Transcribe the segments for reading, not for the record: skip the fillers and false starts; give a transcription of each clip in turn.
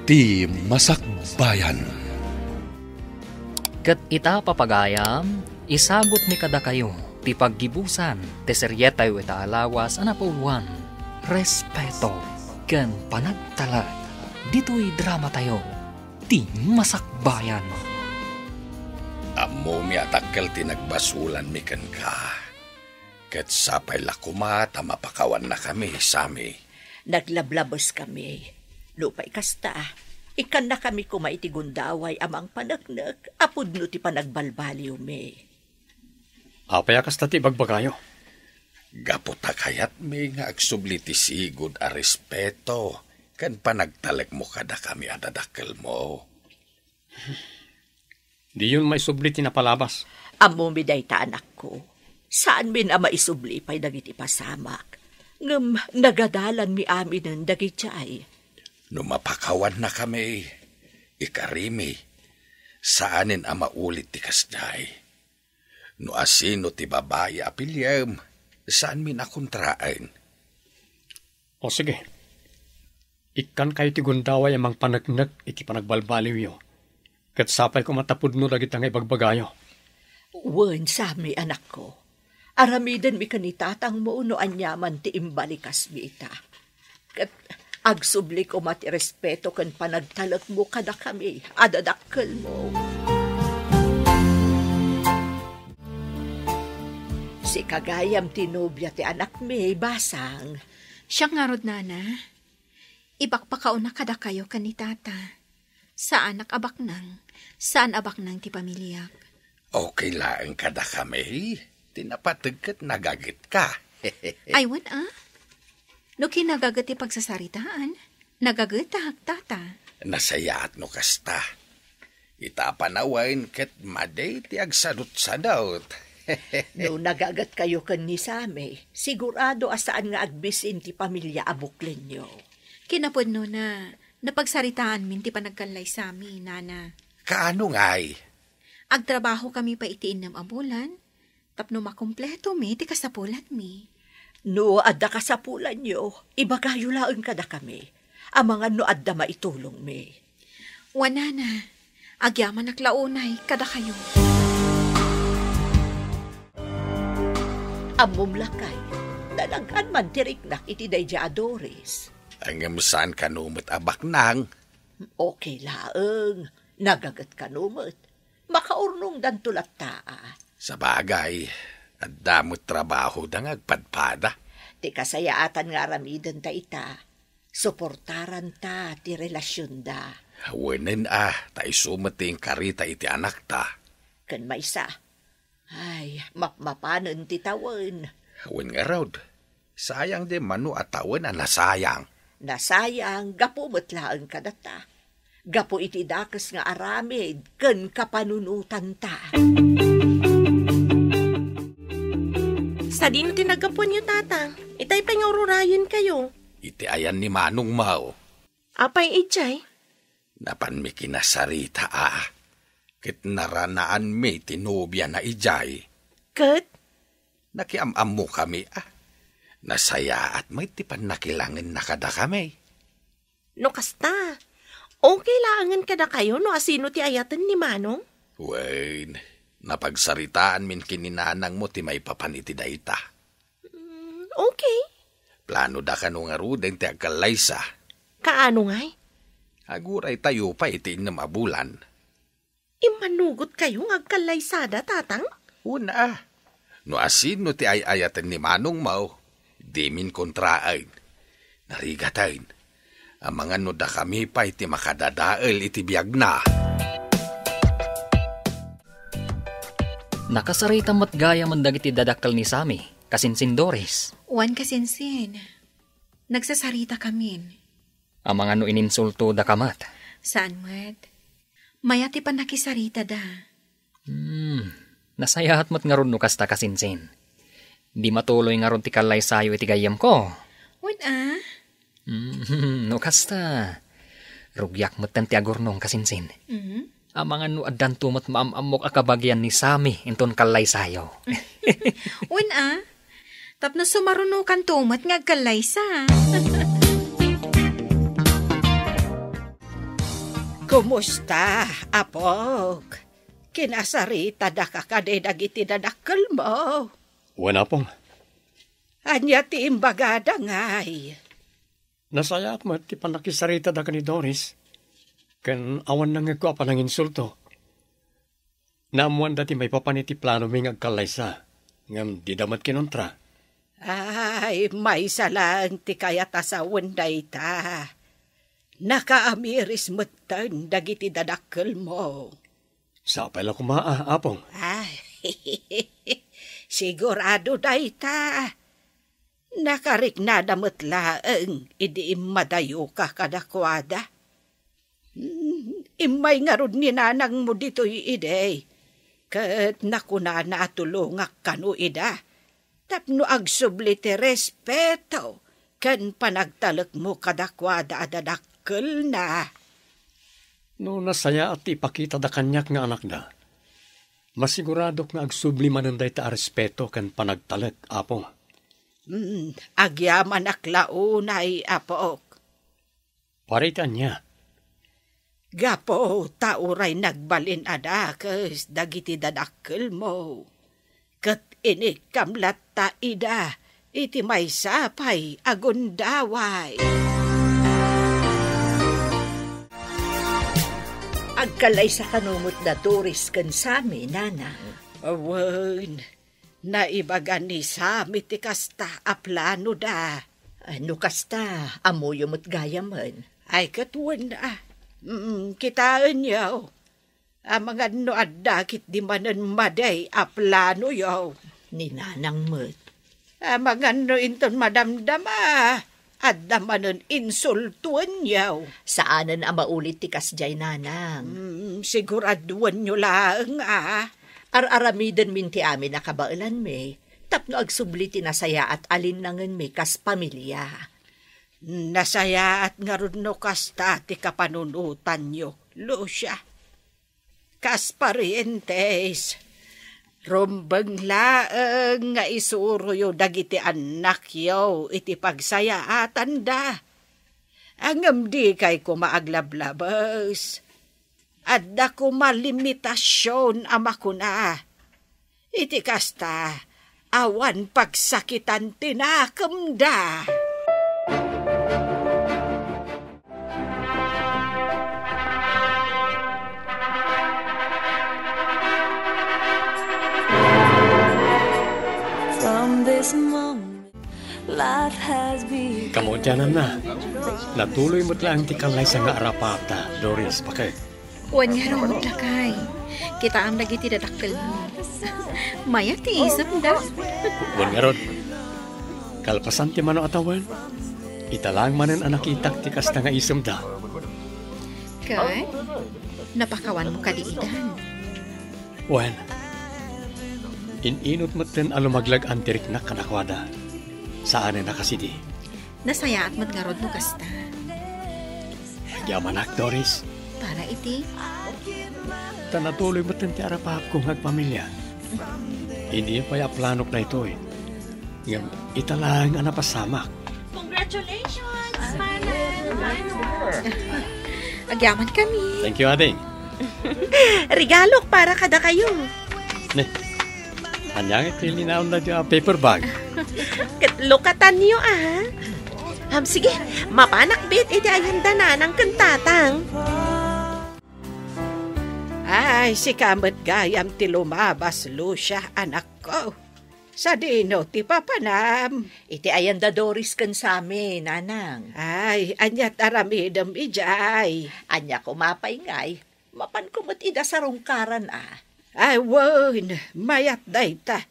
Ti Masakbayan. Kat ita papagayam, isagot mi kada kayo, ti paggibusan, ti seryetay ita alawas, anapuluan, respeto, ken panagtalag, dito'y drama tayo, ti Masakbayan. Amo mi atakkel ti nagbasulan mi ken ka. Ket sapay lakuma ta mapakawan na kami, Sami. Naglablabos kami. Lupay kasta. Ikan na kami kumaiti gundaway amang panagnak. Apod no ti panagbalbaliw me. Apaya kasta ti bagbagayo. Gaputa kayat mi nga agsubli ti sigud a respeto. Kan panagtalek mo kada kami adadakkel mo. Di yun may subli ti napalabas. Amo mi dayta anak ko. Saan min ama isubli pa'y dagiti pasamak. Ngem nagadalan mi aminen dagiti ay. No mapakawan na kami, ikarimi, saanin ama ulit ti kasday. No asino ti babae apilyam, saan min akontraan. O sige, ikan kayo ti gundaway amang panagnak iti panagbalbaliw yo. Kat sapay ko matapod no dagit ang ibagbagayo. Wen Sami anak ko. Aramiden mi kanitatang mo no anyaman ti imbalikas mi ita. Kat agsubli ko mati respeto kan panagtalak mo kada kami, adadakkel mo. Si kagayam ti nobya ti anak mi, basang. Siya nga rod, nana. Ibakpakaon na kada kayo kanitata. Saan abak nang? Saan abak nang ti pamilyak? Okay lang kada kami. Tinapatag kat nagagit ka. Ay, wan No kinagagat ti pagsasaritaan. Nagagat tata. Nasayaat no kasta. Itapanawain kat maday ti agsadot-sadot. No nagagat kayo kan ni Sami, sigurado asaan nga agbisin ti pamilya abuklen nyo. Kinapod no na napagsaritaan min ti panagkanlay Sami, nana. Kaano nga'y? Agtrabaho kami pa itiin ng abulan. Tapno makumpleto mi, ti kasapulat mi. No, adda kasapulan nyo, ibagayo laeng kada kami. Amangan no adda maitulong mi. Wanana, agyaman naklaunay kada kayo. Amom lakay, dalagan man tiriknak iti dayja Doris. Ang saan kanumot abak nang? Okay laeng, nagagat kanumot. Makaurnong dan tulat taa. Sa bagay, at damot trabaho dang agpadpada. Ti kasayaatan nga ramiden ta ita. Suportaran ta ti relasyon da. Hawanin tayo sumating karita iti anak ta. Kan maysa, ay, mapmapanan ti tawen. Hawan nga raw, sayang di manu at tawen nasayang. Nasayang, gapo matlaan kadata. Gapo iti dakas nga aramid, ken kapanunutan ta. Sa di no tinagapon niyo, tata. Itay pangururayon kayo. Iti ayan ni Manong Mao. Apay ijay? Napan mi kinasarita Kit naranaan mi tinubya na ijay. Kat? Nakiamam mo kami Nasaya at may tipan nakilangin na kada kami. No kasta. Okay langan kada kayo no asino ti ayatan ni Manong? Wayne, napagsaritaan min kininanang mo ti may papaniti dayta. Okay. Plano da ka nung aruden ti agkalaysa. Kaano nga'y? Aguray tayo pa iti mabulan. Imanugot kayong agkalaysada, tatang? Una no asino ti ayayatan ni Manong Mao, di min kontraain. Narigatain, ang mga no da kami pa iti makadadael iti biyag na. Nakasarita mo't gaya man dagiti dadakkel ni Sami, kasinsin Doris. Wan kasinsin. Nagsasarita kamin. Ang mga no ininsulto da kamat. Saan mat? Mayati pa nakisarita da. Nasayahat mo't nga ron no kasta kasinsin. Di matuloy nga ron ti kalay sayo iti gayam ko. Wan No kasta. Rugyak mo't ti agurnong kasinsin. Ang mga no adan tumot maamamok akabagyan ni Sami inton kalay sayo. Wan tapno sumarunukan tumat nga agkalay sa. Kumusta, apok? Kinasarita da ka kaday dagiti dadakkel mo. Wala pong. Anya ti imbagada ngay. Nasaya at ti panakisarita da ka ni Doris. Kan awan na nga ko pa ng insulto. Naamuan dati may papaniti plano may agkalaysa. Ngam di damat kinontra. Ay, may salang ti kaya tasawan day ta. Nakaamiris mutan dagiti dadakkel mo. Sapay lang kumaa, apong. Ay, sigurado day ta. Nakarik na damot laeng, idi madayo ka kadakwada. Imay nga rod ni nanang mo dito'y ide. Kat nakuna na tulungak kanu ida. Tapno agsubli ti respeto. Kan panagtalak mo kadakwada adadakkel na. No nasaya at ipakita da kanyak nga anak na. Masigurado nga agsubli mananday ta respeto kan panagtalak, apong. Agyaman aklaunay, apok. Paritan niya. Gapo, tauray nagbalin adakas, dagiti dadakkel mo. Kat inikamlat ta ida, iti may sapay, agundaway. Agkalay sa kanumot na turis kan sami, nanang. Awan, naibagan ni sami ti kasta a plano da. Ano kasta, amoyo mo't gayaman. Ay katuan na. Kitaan yaw. Mga no adakit di manan maday a plano yaw. Ni nanang mo't. Mga no inton madamdama. Adda manan insultuan yaw. Saanan ang maulit ti kasjay nanang? Siguraduan nyo lang Ar-aramiden min ti amin nakabailan me. Tapno agsubli ti nasaya at alinangan me kas pamilya. Nasaya at ngarudno kasta ti kapanunutan nyo, Lucia. Kas parientes. Rumbang laeng nga isuro yo dagiti anak yo iti pagsayaatan da. Angam di kay kumaaglablabas. Adda kumalimitasyon ama ko na. Iti kasta, awan pagsakitan tinakam da. Kamodyanan na. Natuloy mo't lang ti kalay sa nga arapata, Doris, pakay. Wan nga raw maglakay. Kita ang nagiti dadakkel mo. Maya ti isap da. Wan nga rod. Kalpasan ti mano atawan. Italang manan anak itak ti kasta nga isam da. Kay, napakawan mo kaliidan. Wan. Ininot mo't din alumaglag antirik na kanakwada. Saan na nakasidi? Nasaya at matngarod mo kasta. Yamanak, Doris. Para iti. Tanatuloy mo't din ti arapahap kong agpamilya. Hindi pa ya planok na ito eh. Italang anapasamak. Congratulations, Manang! Agyaman kami. Thank you, ading. Regalo para kada kayo. Ne, anyang itili na na paper bag. Lukatan niyo sige, mapanakbit iti ayanda na ng kantatang. Ay, si kamat gayam ti lumabas, Lucia, anak ko. Sa dino ti papanam. Iti ayanda Doris kan sami, nanang. Ay, anyat aramidam ijay. Anya ko mapay mapan kumot ida sa rungkaran Ay, wan, mayat dayta.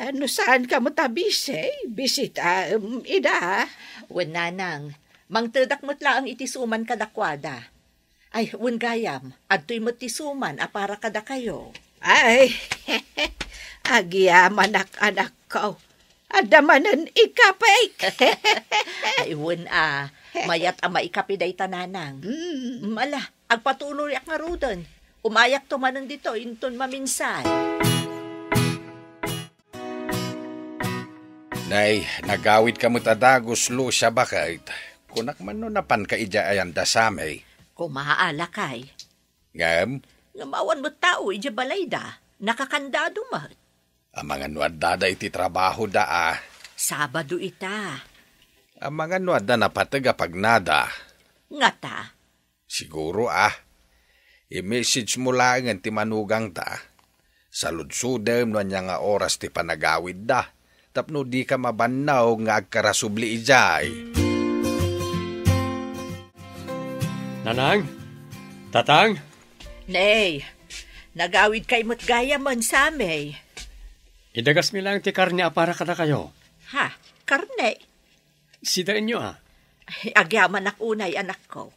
Ano saan ka mo tabise? Bisita, ida. Wan, nanang, mangtedak mo't laang itisuman kadakwada. Ay, wan gayam, adto'y mo't tisuman para kada kayo. Ay, agyaman anak ko. Adamanan ikapay. Ay, wan mayat ama ikapiday tananang. Mala, agpatuloy ak nga rudan. Umayak to manan dito, inton maminsan. Nay, nagawid ka mo tadagos, Lucia, bakit? Kunak man no napan ka ija ayan da samay. Kumaala kay. Ngam, Ngamawan mo tao, ija balay da. Nakakandado mat. ang mga nuadada iti trabaho da Sabado ita. Ang mga nuada na pataga pagnada. Ngata. Siguro i-message mo lang ang timanugang ta. Saludsudem no niya nga oras ti panagawid da. Tapno di ka mabanaw nga agkarasubli ijay. Nanang? Tatang? Nay, nagawid kay mo't gaya man sa amay. Idagas mi lang ti karne para kada kayo. Ha, karne. Sidain nyo Ay, agyaman unay anak ko.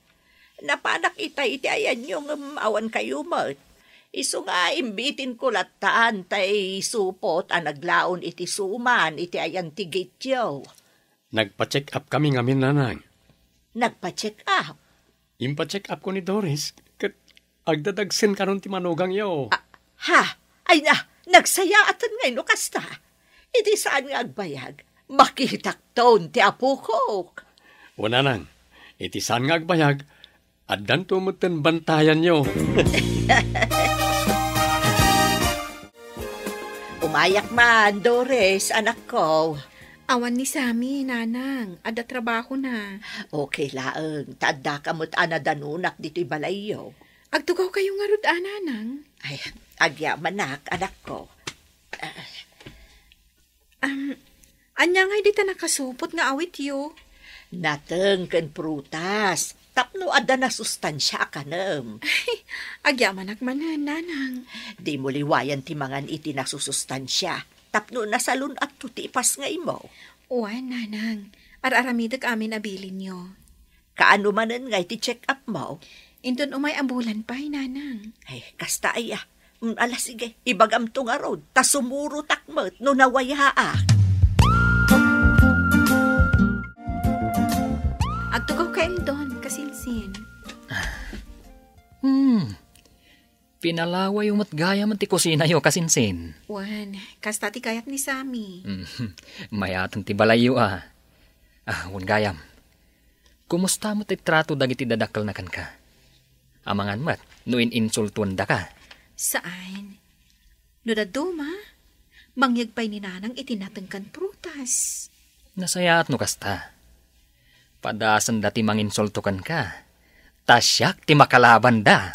Napanak itay iti ayan yung awan kayo mat. Iso nga imbitin ko lataan tay supot naglaon iti suman iti ayan ti gityo. Nagpa-check up kami ngamin, nanang. Nagpa-check up. Impa-check up ko ni Doris. Kat agdadagsin karon ti manugang yo. Ha? Ay na, nagsayatan ngay no kasta. Iti saan nga agbayag? Makitakton ti apo ko. O nanang, iti saan nga agbayag, addan tumutin bantayan nyo. Umayak man, Doris, anak ko. Awan ni Sami, nanang. Ada trabaho na. Okay laeng, taadda ka mo't anadanunak dito'y balayo. Agtugaw kayo nga rod, nanang. Ay, agyamanak, anak ko. Anya nga di ta nakasupot nga awit yo. Nateng ken prutas. Tapno ada na sustansya kanem. Agyamanak manan, nanang. Di mo liwayan ti mangan iti nasusustansya. Tapno nasalun at tutipas nga imo. Uwan, nanang. Ar-aramidag amin abilin yo. Kaano manen nga iti check up mo? Indon umay ambulan pa, nanang. Ay, kasta ay ala sige, ibagam to nga rod. Ta sumuro takmet no nawayaak. Agtugaw kayo doon, kasinsin. Pinalaway yung matgaya man ti kusina yo kasinsin. Uwan, kasta ti kayat ni Sami. Mayatan ti balayo wan gayam. Kumusta mo ti trato dagiti dadakkel na kan ka? Amangan mat, no insultuan da ka. Saan? No daduma, mangyagpay ni nanang itinatengkan prutas. Nasayaat no kasta. Padasan dati manginsultukan ka. Tasyak ti makalaban da.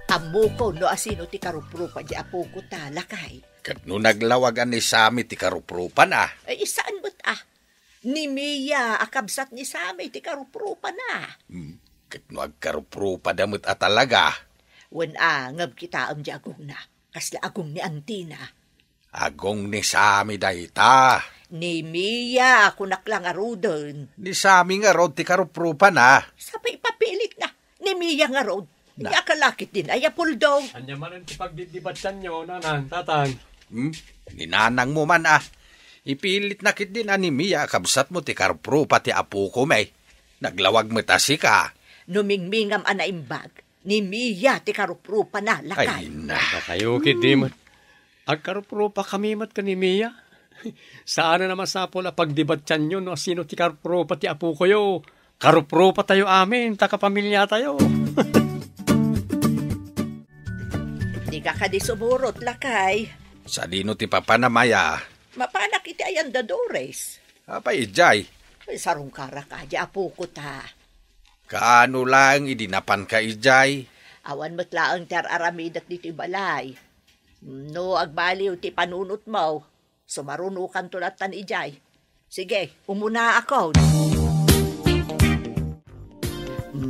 Amo ko no asino ti karuprupa di apo ko talakay. Kat no naglawagan ni Sami ti karuprupan Ay, saan mo't Ni Mia, akabsat ni Sami ti karuprupa na. Kat no agkaruprupa damot talaga. Wen ngab kita di agong na. Kasla agong ni Antina. Agong ni Sami dayta. Ni Mia, kunak lang arudon. Ni Sami nga rod ti karuprupan Sapay papilit na. Ni Mia nga rod. Yakalakit din ay apuldong. Anya man ang pagdidibatan nyo, nanang, tatang. Ninanang mo man Ipilit na kit din ni Mia kabsat mo ti karuprupa ti apo ko may. Naglawag mo tasi ka. Numingmingam anaimbag. Ni Mia ti karuprupa na lakay. Ay na. Kayo kiti mat. Agkaruprupa kami mat ka ni Mia. Saan na naman sapol pagdibatan nyo no sino ti karuprupa ti apo ko yo. Karuprupa tayo amin, takapamilya tayo. Di ka kadisumurot lakay. Sa dino ti papanamaya. Mapanak iti ayan da Doris. Apay ijay. Sarong kara ka, di apo ko ta. Kaano lang idinapan ka ijay. Awan matlaang ter aramidak dito balay. No agbaliw ti panunot mo. Sumarunukan tulatan ijay. Sige, umuna ako.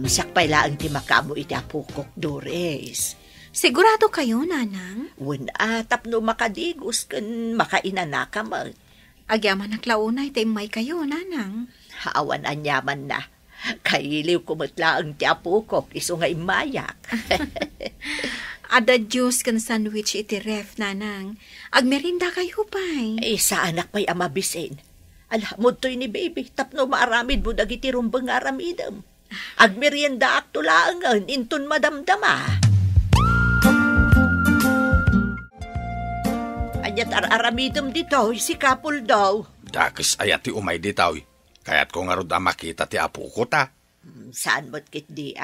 Sakpay laang ti makamo iti apo ko, Doris. Sigurado kayo, nanang? Wen tapno makadigos ken makainanaka mo. Agyaman naklaunay taimay kayo, nanang. Awan anyaman na. Kailiw kumatla ang tiapo ko, iso nga imayak. Ada juice kan sandwich iti ref, nanang. Agmerinda kayo pa'y. Sa anak pa'y amabisin. Alamod to'y ni baby, tapno maaramid mo dagiti rumbang aramidam. Agmerienda akto laangan, inton madamdama. Anyat aramidam dito, si Kapul daw. Dakis ayati umay ditaw. Kaya't ko nga rod makita ti apo ko ta. Saan mo't kit di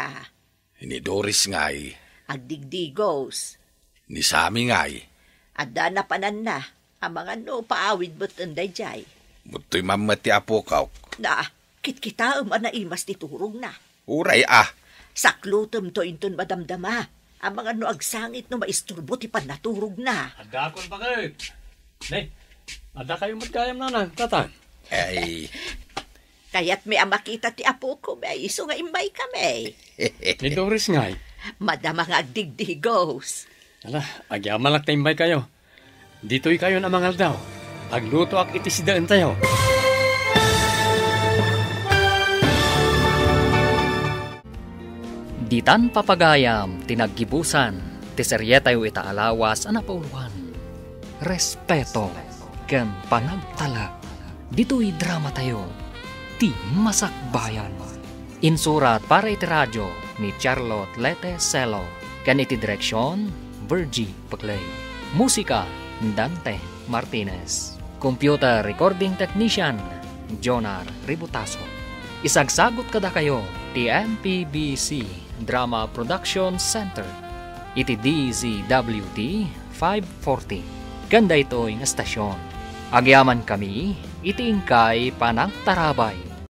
Ni Doris ngay, Agdigdigos. ni Sami ngay. Adda na panan na. Ang mga no paawid mo't anday jay. Muto'y mamati apo kaw. Na, kit-kita anaimas ti turong na. Uray Saklutom to inton madamdama. Ang mga no agsangit no maisturbo ti panaturog na. Ada kon bakit? Ne, ada kayo magkayam na tata. Ay, Kaya't may makita ti apo ko, may iso nga imbay kami. Ni Doris ngay. Madama nga agdigdigos. Ala, agyaman lang taimbay kayo. Dito'y kayo na mangal daw. Agluto ak itisidaan tayo. Ditan papagayam, tinaggibusan, tiseryetayo itaalawas, anapauluan. Respeto, ken panagtala. Dito'y drama tayo, ti Masakbayan. Insurat para iti radyo ni Charlotte Lete Celo, ken iti direksyon, Virgie Paclay. Musika, Dante Martinez. Computer recording technician, Jonar Ributaso. Isagsagot kada kayo, ti MPBC Drama Production Center. Iti DZWD 540. Ganda ito yung estasyon. Agyaman kami, iti ingkay panagtarabay.